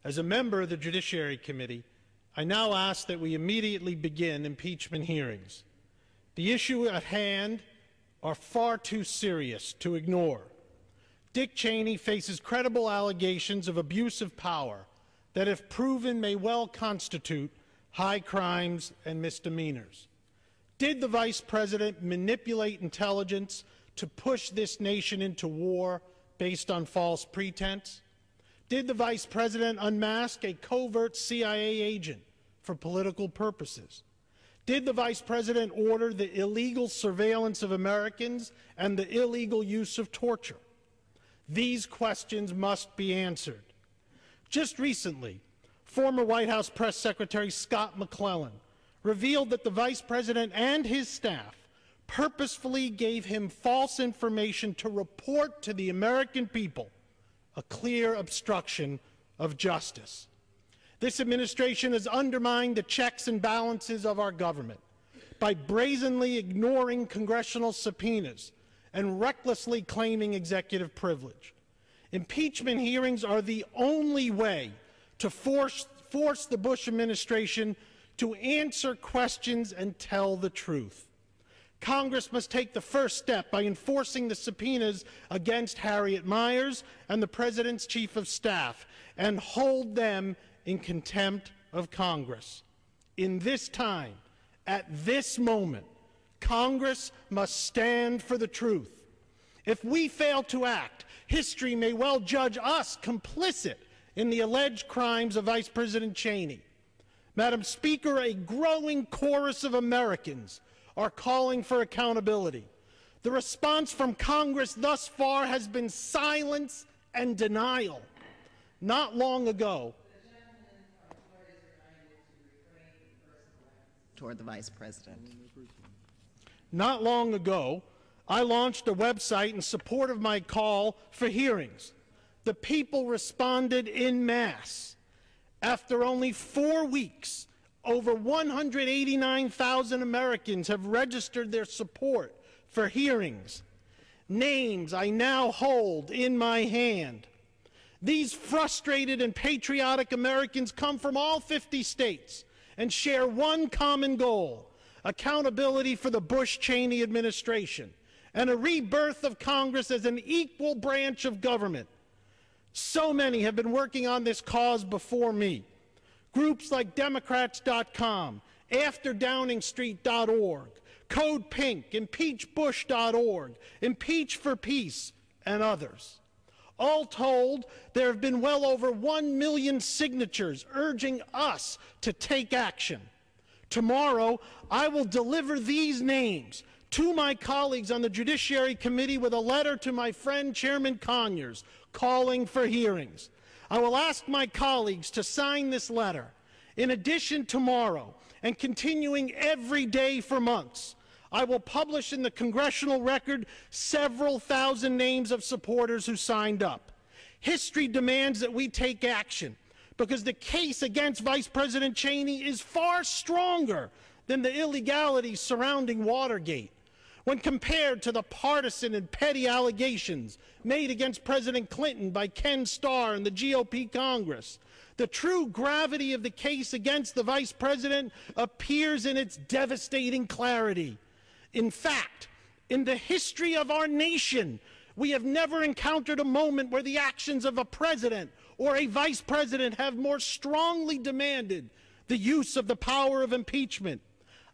As a member of the Judiciary Committee, I now ask that we immediately begin impeachment hearings. The issue at hand are far too serious to ignore. Dick Cheney faces credible allegations of abuse of power that, if proven, may well constitute high crimes and misdemeanors. Did the Vice President manipulate intelligence to push this nation into war based on false pretense? Did the Vice President unmask a covert CIA agent for political purposes? Did the Vice President order the illegal surveillance of Americans and the illegal use of torture? These questions must be answered. Just recently, former White House Press Secretary Scott McClellan revealed that the Vice President and his staff purposefully gave him false information to report to the American people, a clear obstruction of justice. This administration has undermined the checks and balances of our government by brazenly ignoring congressional subpoenas and recklessly claiming executive privilege. Impeachment hearings are the only way to force the Bush administration to answer questions and tell the truth. Congress must take the first step by enforcing the subpoenas against Harriet Miers and the President's Chief of Staff and hold them in contempt of Congress. In this time, at this moment, Congress must stand for the truth. If we fail to act, history may well judge us complicit in the alleged crimes of Vice President Cheney. Madam Speaker, a growing chorus of Americans are calling for accountability. The response from Congress thus far has been silence and denial. Not long ago, toward the Vice President. Not long ago, I launched a website in support of my call for hearings. The people responded en masse. After only 4 weeks, over 189,000 Americans have registered their support for hearings. Names I now hold in my hand. These frustrated and patriotic Americans come from all 50 states and share one common goal: accountability for the Bush-Cheney administration and a rebirth of Congress as an equal branch of government. So many have been working on this cause before me. Groups like Democrats.com, AfterDowningstreet.org, Code Pink, ImpeachBush.org, Impeach for Peace, and others. All told, there have been well over 1 million signatures urging us to take action. Tomorrow, I will deliver these names to my colleagues on the Judiciary Committee with a letter to my friend Chairman Conyers calling for hearings. I will ask my colleagues to sign this letter. In addition, tomorrow, and continuing every day for months, I will publish in the Congressional Record several thousand names of supporters who signed up. History demands that we take action because the case against Vice President Cheney is far stronger than the illegalities surrounding Watergate. When compared to the partisan and petty allegations made against President Clinton by Ken Starr and the GOP Congress, the true gravity of the case against the Vice President appears in its devastating clarity. In fact, in the history of our nation, we have never encountered a moment where the actions of a president or a vice president have more strongly demanded the use of the power of impeachment.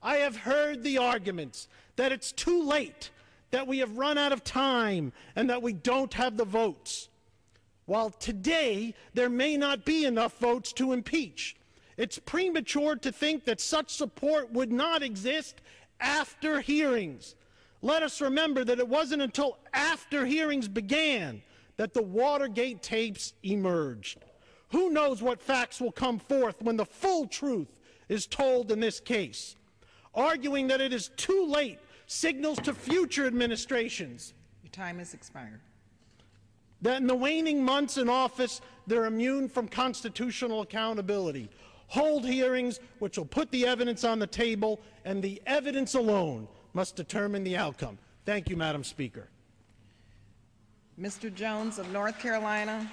I have heard the arguments that it's too late, that we have run out of time, and that we don't have the votes. While today there may not be enough votes to impeach, it's premature to think that such support would not exist after hearings. Let us remember that it wasn't until after hearings began that the Watergate tapes emerged. Who knows what facts will come forth when the full truth is told in this case? Arguing that it is too late signals to future administrations Your time has expired. that in the waning months in office, they're immune from constitutional accountability. Hold hearings which will put the evidence on the table, and the evidence alone must determine the outcome. Thank you, Madam Speaker. Mr. Jones of North Carolina.